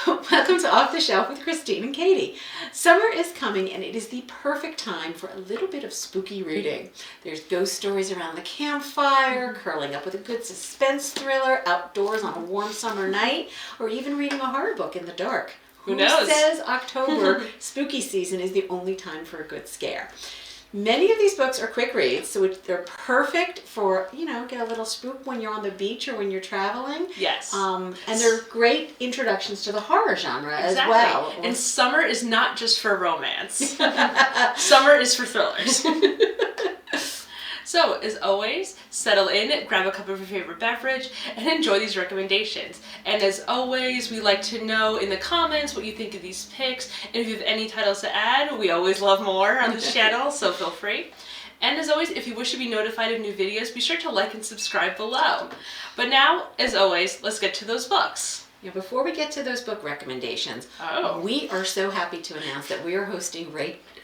Welcome to Off the Shelf with Christine and Katie. Summer is coming and it is the perfect time for a little bit of spooky reading. There's ghost stories around the campfire, curling up with a good suspense thriller, outdoors on a warm summer night, or even reading a horror book in the dark. Who knows? Who says October, spooky season, is the only time for a good scare? Many of these books are quick reads, so they're perfect for, get a little spook when you're on the beach or when you're traveling. Yes. And they're great introductions to the horror genre as well. And summer is not just for romance. Summer is for thrillers. So, as always, settle in, grab a cup of your favorite beverage, and enjoy these recommendations. And as always, we like to know in the comments what you think of these picks, and if you have any titles to add, we always love more on this channel, so feel free. And as always, if you wish to be notified of new videos, be sure to like and subscribe below. But now, as always, let's get to those books. Before we get to those book recommendations, we are so happy to announce that we are hosting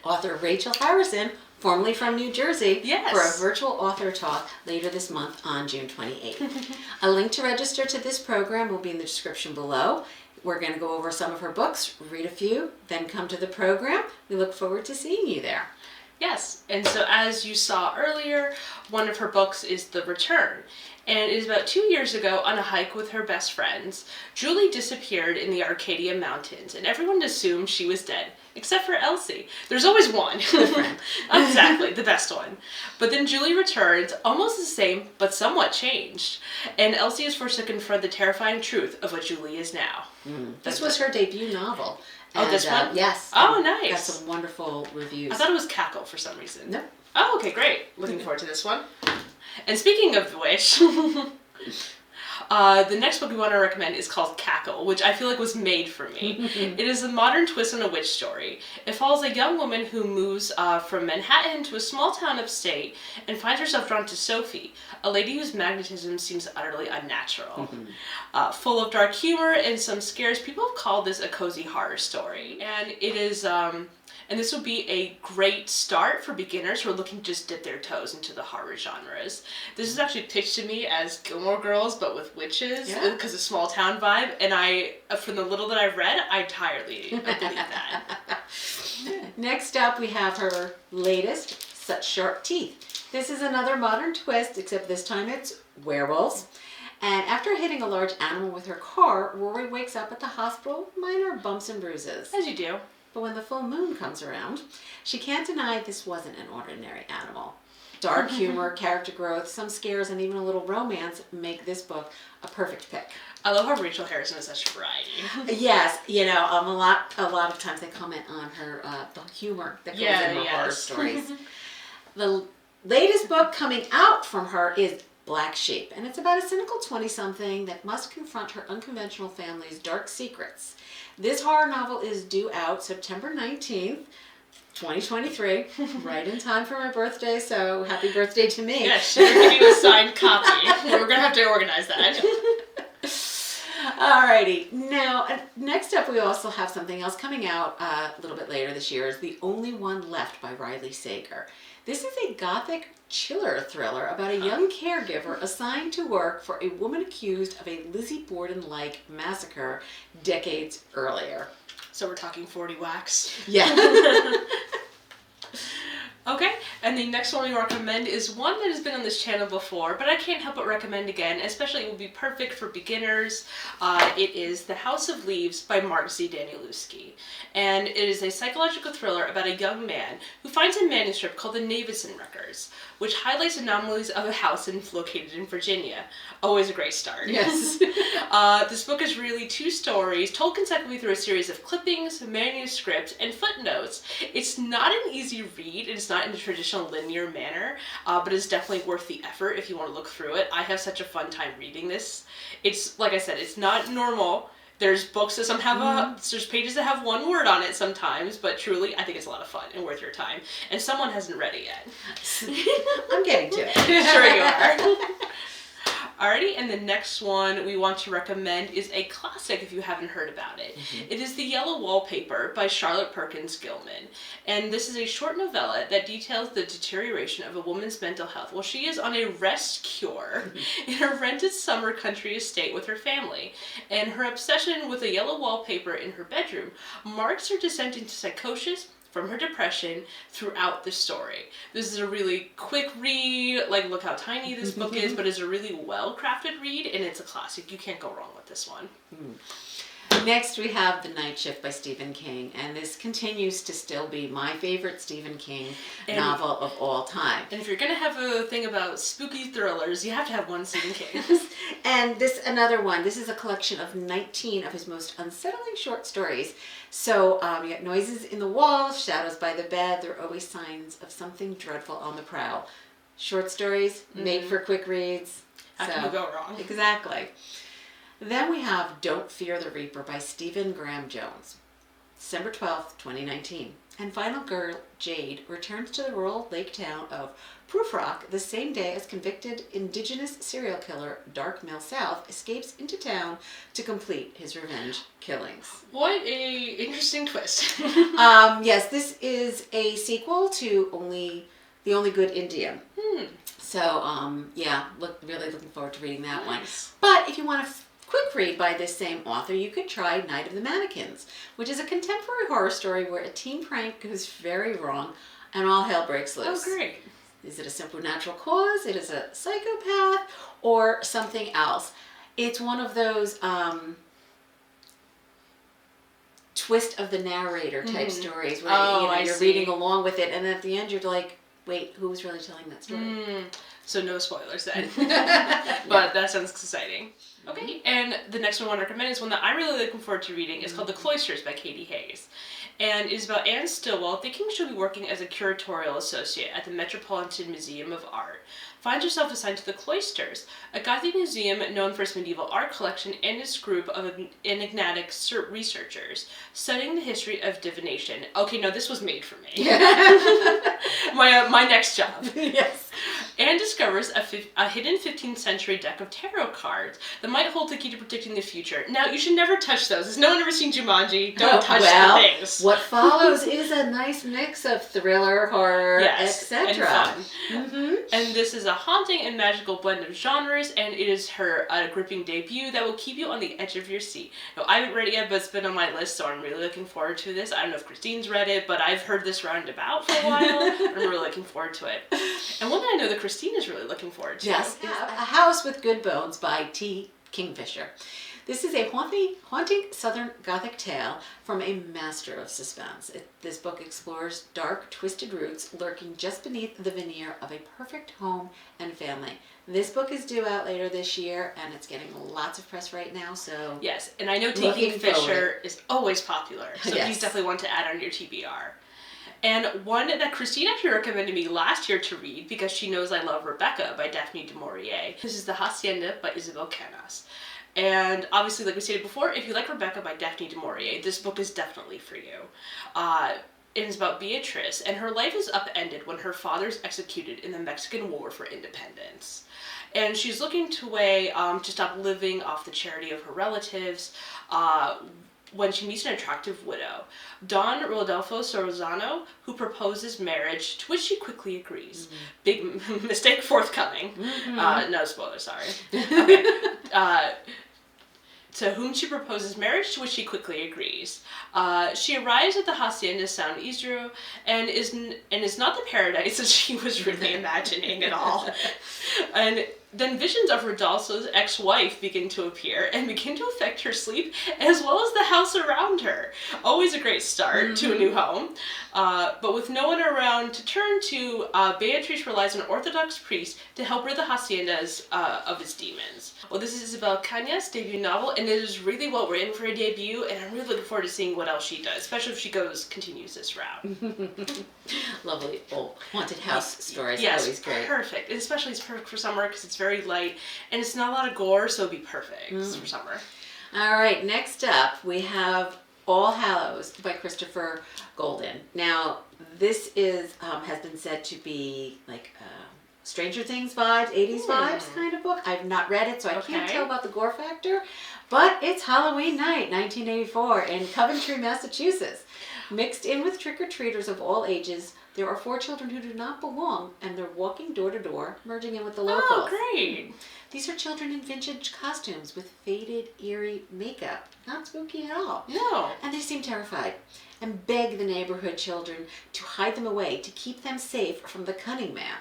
author Rachel Harrison, formerly from New Jersey, for a virtual author talk later this month on June 28th. A link to register to this program will be in the description below. We're going to go over some of her books, read a few, then come to the program. We look forward to seeing you there. Yes, and so as you saw earlier, one of her books is The Return. And it is about 2 years ago, on a hike with her best friends, Julie disappeared in the Arcadia Mountains, and everyone assumed she was dead, except for Elsie. There's always one. Exactly, the best one. But then Julie returns, almost the same, but somewhat changed. And Elsie is forced to confront the terrifying truth of what Julie is now. This was her debut novel. And, this one? Yes. Oh, nice. Got some wonderful reviews. I thought it was Cackle for some reason. No. Oh, okay, great. Looking forward to this one. And speaking of which, the next book we want to recommend is called Cackle, which I feel like was made for me. It is a modern twist on a witch story. It follows a young woman who moves from Manhattan to a small town upstate and finds herself drawn to Sophie, a lady whose magnetism seems utterly unnatural. Full of dark humor and some scares, people have called this a cozy horror story. And it is... And this would be a great start for beginners who are looking to just dip their toes into the horror genres. This is actually pitched to me as Gilmore Girls, but with witches, because of small town vibe. And from the little that I've read, I entirely believe that. Next up, we have her latest, Such Sharp Teeth. This is another modern twist, except this time it's werewolves. And after hitting a large animal with her car, Rory wakes up at the hospital, minor bumps and bruises. As you do. But when the full moon comes around, she can't deny this wasn't an ordinary animal. Dark humor, character growth, some scares, and even a little romance make this book a perfect pick. I love how Rachel Harrison is such variety. Yes, a lot of times they comment on her the humor that goes in her horror stories. The latest book coming out from her is Black Sheep, and it's about a cynical 20-something that must confront her unconventional family's dark secrets. This horror novel is due out September 19th, 2023, right in time for my birthday, so happy birthday to me. Yes, we're going to give you a signed copy. We're going to have to organize that. Alrighty, now next up we also have something else coming out a little bit later this year. Is The Only One Left by Riley Sager. This is a gothic chiller thriller about a young caregiver assigned to work for a woman accused of a Lizzie Borden-like massacre decades earlier. So we're talking 40 Wax? Yeah. Okay, and the next one we recommend is one that has been on this channel before, but I can't help but recommend again, especially it will be perfect for beginners. It is The House of Leaves by Mark Z. Danielewski. And it is a psychological thriller about a young man who finds a manuscript called the Navison Records, which highlights anomalies of a house located in Virginia. Always a great start. Yes. This book is really 2 stories told consecutively through a series of clippings, manuscripts, and footnotes. It's not an easy read, and it's not in the traditional linear manner, but it's definitely worth the effort if you want to look through it. I have such a fun time reading this. It's, like I said, it's not normal. There's books that some have there's pages that have 1 word on it sometimes, but truly, I think it's a lot of fun and worth your time. And someone hasn't read it yet. I'm getting to it. Sure you are. Alrighty, and the next one we want to recommend is a classic if you haven't heard about it. It is The Yellow Wallpaper by Charlotte Perkins Gilman. And this is a short novella that details the deterioration of a woman's mental health while she is on a rest cure in a rented summer country estate with her family. And her obsession with a yellow wallpaper in her bedroom marks her descent into psychosis from her depression throughout the story. This is a really quick read, like look how tiny this book is, but it's a really well-crafted read, and it's a classic. You can't go wrong with this one. Next we have The Night Shift by Stephen King, and this continues to still be my favorite Stephen King novel of all time. And if you're gonna have a thing about spooky thrillers, you have to have one Stephen King. And another one. This is a collection of 19 of his most unsettling short stories. So you got noises in the walls, shadows by the bed, there are always signs of something dreadful on the prowl. Short stories, made for quick reads. How can you go wrong? Exactly. Then we have Don't Fear the Reaper by Stephen Graham Jones. December 12th, 2019. And final girl, Jade, returns to the rural lake town of Prufrock the same day as convicted indigenous serial killer Dark Mill South escapes into town to complete his revenge killings. What a interesting twist. Yes, this is a sequel to The Only Good Indian. So, yeah, really looking forward to reading that one. But if you want a quick read by this same author, you could try Night of the Mannequins, which is a contemporary horror story where a teen prank goes very wrong and all hell breaks loose. Oh, great. Is it a supernatural cause? It is a psychopath or something else? It's one of those twist of the narrator type stories where you're reading along with it, and at the end you're like, wait, who was really telling that story? So no spoilers then. But that sounds exciting. Okay, and the next one I want to recommend is one that I'm really looking forward to reading. It's called The Cloisters by Katie Hayes. And it is about Anne Stillwell thinking she'll be working as a curatorial associate at the Metropolitan Museum of Art. Finds herself assigned to the Cloisters, a Gothic museum known for its medieval art collection and its group of enigmatic researchers studying the history of divination. Okay, no, this was made for me. My next job. Yes. Anne discovers a hidden 15th century deck of tarot cards that might hold the key to predicting the future. Now, you should never touch those. Has no one ever seen Jumanji? Don't touch the things. What follows is a nice mix of thriller, horror, etc. And fun. And this is a haunting and magical blend of genres, and it is her gripping debut that will keep you on the edge of your seat. Now, I haven't read it yet, but it's been on my list, so I'm really looking forward to this. I don't know if Christine's read it, but I've heard this roundabout for a while, and I'm really looking forward to it. And one that I know that Christine is really looking forward to. Yes, A House with Good Bones by T. Kingfisher. This is a haunting Southern Gothic tale from a master of suspense. This book explores dark, twisted roots lurking just beneath the veneer of a perfect home and family. This book is due out later this year, and it's getting lots of press right now, so... Yes, and I know T. Kingfisher is always popular, so he's definitely one to add on your TBR. And one that Christine actually recommended me last year to read because she knows I love Rebecca by Daphne du Maurier. This is The Hacienda by Isabel Canas. And obviously, like we stated before, if you like Rebecca by Daphne du Maurier, this book is definitely for you. It is about Beatrice, and her life is upended when her father's executed in the Mexican War for Independence. And she's looking to stop living off the charity of her relatives, when she meets an attractive widow, Don Rodolfo Sorozano, who proposes marriage, to which she quickly agrees. Big mistake forthcoming. No spoilers, sorry. Okay. To whom she proposes marriage, to which she quickly agrees. She arrives at the Hacienda San Isidro and is not the paradise that she was really imagining at all. And then visions of Rodolfo's ex-wife begin to appear and begin to affect her sleep as well as the house around her. Always a great start to a new home. But with no one around to turn to, Beatrice relies on an Orthodox priest to help rid the haciendas of its demons. Well, this is Isabel Canas' debut novel, and it is really well written for a debut, and I'm really looking forward to seeing what else she does, especially if she continues this route. Lovely old haunted house stories. Yes, always great. Perfect. And especially it's perfect for summer because it's very light, and it's not a lot of gore, so it'd be perfect for summer. All right, next up we have All Hallows by Christopher Golden. Now, this is has been said to be like Stranger Things vibes, 80s vibes kind of book. I've not read it, so I can't tell about the gore factor. But it's Halloween night, 1984, in Coventry, Massachusetts. Mixed in with trick-or-treaters of all ages, there are 4 children who do not belong, and they're walking door to door, merging in with the locals. Oh, great. These are children in vintage costumes with faded, eerie makeup. Not spooky at all. No. And they seem terrified and beg the neighborhood children to hide them away to keep them safe from the cunning man.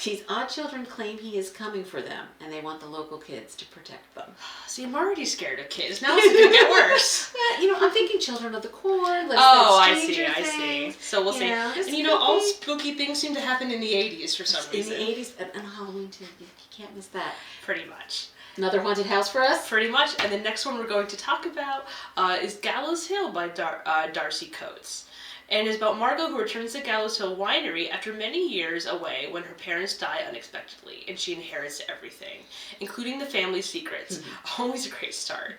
These odd children claim he is coming for them, and they want the local kids to protect them. See, I'm already scared of kids. Now it's going to get worse. Yeah, I'm thinking Children of the Corn. I see. So we'll see. And all spooky. spooky things seem to happen in the 80s for some reason. In the 80s, and Halloween too. You can't miss that. Pretty much. Another haunted house for us? Pretty much. And the next one we're going to talk about is Gallows Hill by Darcy Coates. And is about Margot, who returns to Gallows Hill Winery after many years away when her parents die unexpectedly, and she inherits everything, including the family secrets. Always a great start.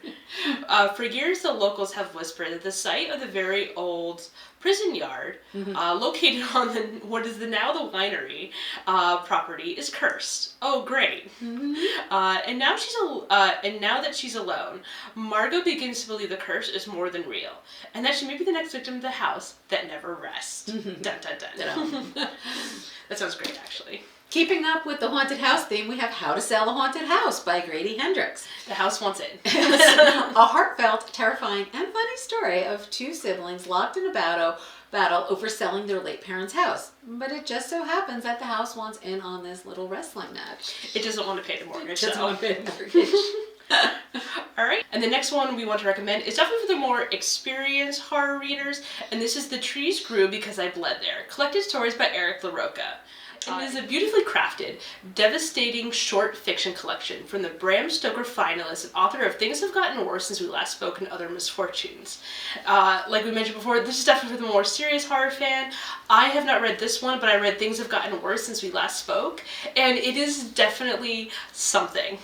For years, the locals have whispered that the site of the very old prison yard, located on what is now the winery property, is cursed. Oh, great! And now that she's alone, Margot begins to believe the curse is more than real, and that she may be the next victim of the house that never rests. Dun dun dun. That sounds great, actually. Keeping up with the haunted house theme, we have How to Sell a Haunted House by Grady Hendrix. The house wants it. A heartfelt, terrifying, and funny story of 2 siblings locked in a battle over selling their late parents' house. But it just so happens that the house wants in on this little wrestling match. It doesn't want to pay the mortgage. It doesn't want to pay the mortgage. All right, and the next one we want to recommend is definitely for the more experienced horror readers, and this is The Trees Grew Because I Bled There, collected stories by Eric LaRocca. It is a beautifully crafted, devastating short fiction collection from the Bram Stoker finalist and author of Things Have Gotten Worse Since We Last Spoke and Other Misfortunes. Like we mentioned before, this is definitely for the more serious horror fan. I have not read this one, but I read Things Have Gotten Worse Since We Last Spoke, and it is definitely something.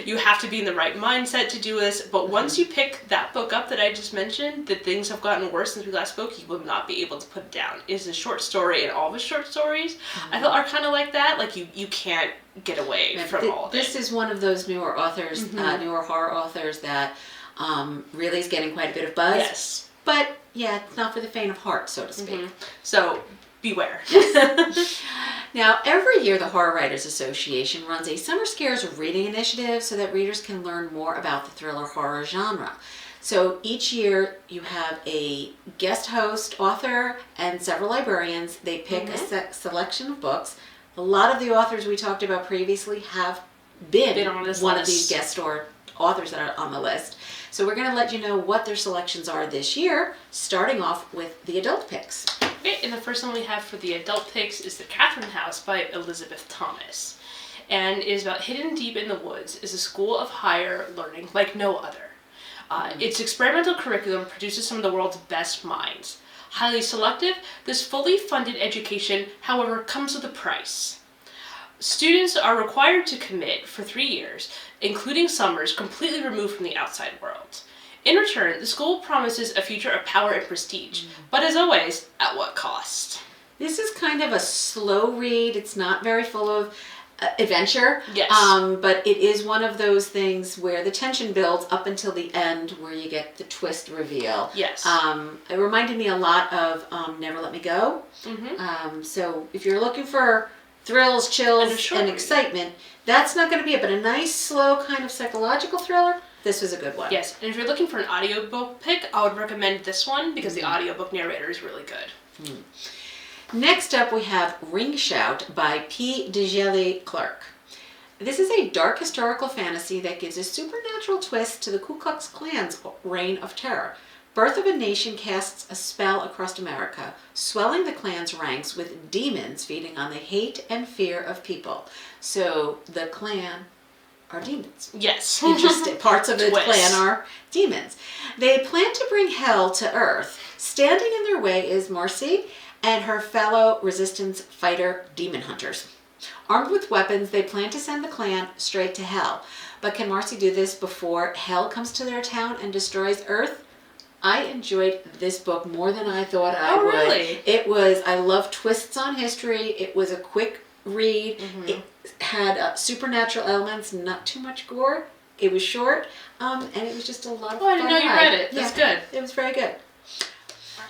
You have to be in the right mindset to do this, but once you pick that book up that I just mentioned, that Things Have Gotten Worse Since We Last Spoke, you will not be able to put it down. It is a short story, and all of his short stories, I feel, are kind of like that. Like, you can't get away from all of it. This is one of those newer authors, newer horror authors that really is getting quite a bit of buzz. Yes. But, yeah, it's not for the faint of heart, so to speak. So, beware. Yes. Now, every year the Horror Writers Association runs a Summer Scares reading initiative so that readers can learn more about the thriller horror genre. So each year you have a guest host, author, and several librarians. They pick a selection of books. A lot of the authors we talked about previously have been on this one list. of these guest authors that are on the list. So we're going to let you know what their selections are this year, starting off with the adult picks. Okay, and the first one we have for the adult picks is The Catherine House by Elizabeth Thomas. And it is about hidden deep in the woods is a school of higher learning like no other. Its experimental curriculum produces some of the world's best minds. Highly selective, this fully funded education, however, comes with a price. Students are required to commit for 3 years, including summers completely removed from the outside world. In return, the school promises a future of power and prestige, but as always, at what cost? This is kind of a slow read. It's not very full of adventure. Yes. But it is one of those things where the tension builds up until the end where you get the twist reveal. Yes. It reminded me a lot of Never Let Me Go. So if you're looking for thrills, chills, and excitement, that's not going to be it. But a nice, slow kind of psychological thriller, this was a good one. Yes, and if you're looking for an audiobook pick, I would recommend this one because the audiobook narrator is really good. Next up, we have Ring Shout by P. DeGelle Clark. This is a dark historical fantasy that gives a supernatural twist to the Ku Klux Klan's reign of terror. Birth of a Nation casts a spell across America, swelling the Klan's ranks with demons feeding on the hate and fear of people. So the Klan are demons. Yes. Interesting. Parts of the Klan are demons. They plan to bring hell to earth. Standing in their way is Marcy and her fellow resistance fighter demon hunters. Armed with weapons, they plan to send the Klan straight to hell. But can Marcy do this before hell comes to their town and destroys Earth? I enjoyed this book more than I thought I would. Really? I love twists on history. It was a quick read. It had supernatural elements, not too much gore. It was short, and it was just a lot of fun. I didn't know you read it. That's good. It was very good.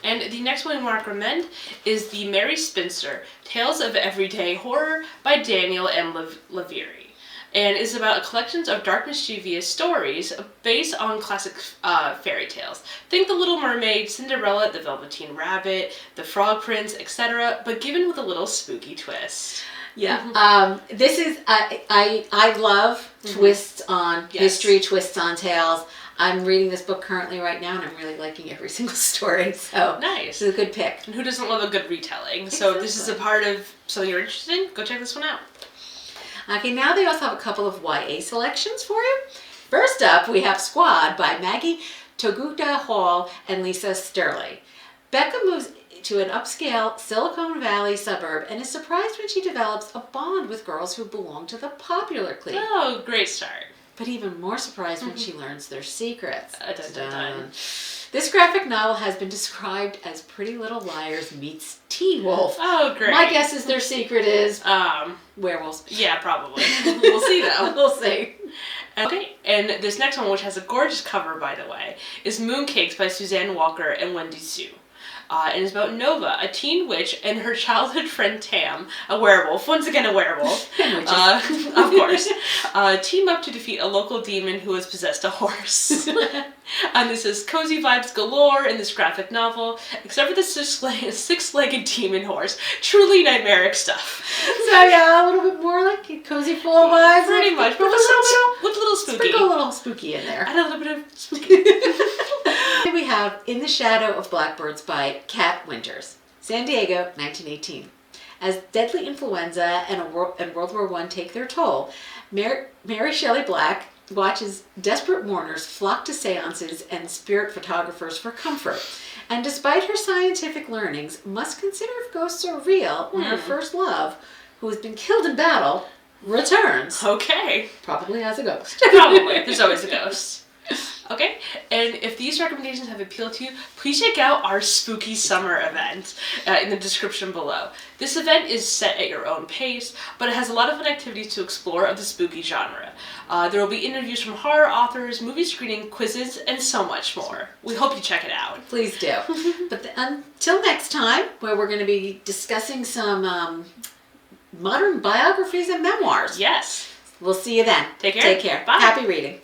And the next one we want to recommend is The Merry Spinster, Tales of Everyday Horror by Daniel M. Lavieri. And it's about a collection of dark, mischievous stories based on classic fairy tales. Think The Little Mermaid, Cinderella, The Velveteen Rabbit, The Frog Prince, etc., but given with a little spooky twist. Yeah, this is, I love twists on history, twists on tales. I'm reading this book currently right now, and I'm really liking every single story. So nice. It's a good pick. And who doesn't love a good retelling? Exactly. So if this is a part of something you're interested in, go check this one out. Okay, now they also have a couple of YA selections for you. First up, we have Squad by Maggie Toguta Hall and Lisa Sterling. Becca moves to an upscale Silicon Valley suburb and is surprised when she develops a bond with girls who belong to the popular clique. Oh, great start. But even more surprised when she learns their secrets. Dun, dun, dun. This graphic novel has been described as Pretty Little Liars meets Teen Wolf. Oh, great. My guess is their secret is werewolves. Yeah, probably. We'll see though. We'll see. Okay, and this next one, which has a gorgeous cover, by the way, is Mooncakes by Suzanne Walker and Wendy Sue. And it's about Nova, a teen witch, and her childhood friend Tam, a werewolf, once again a werewolf, of course, team up to defeat a local demon who has possessed a horse. And this is cozy vibes galore in this graphic novel, except for the six-legged demon horse. Truly nightmaric stuff. So yeah, a little bit more like cozy full vibes. Pretty much, but with a little spooky. Sprinkle a little spooky in there. Add a little bit of spooky. Here we have In the Shadow of Blackbirds by Kat Winters, San Diego, 1918. As deadly influenza and World War I take their toll, Mary Shelley Black watches desperate mourners flock to seances and spirit photographers for comfort. And despite her scientific learnings, must consider if ghosts are real when her first love, who has been killed in battle, returns. Okay. Probably as a ghost. Probably. There's always a ghost. Okay, and if these recommendations have appealed to you, please check out our spooky summer event in the description below. This event is set at your own pace, but it has a lot of fun activities to explore of the spooky genre. There will be interviews from horror authors, movie screening, quizzes, and so much more. We hope you check it out. Please do. But until next time, where we're going to be discussing some modern biographies and memoirs. Yes. We'll see you then. Take care. Take care. Bye. Happy reading.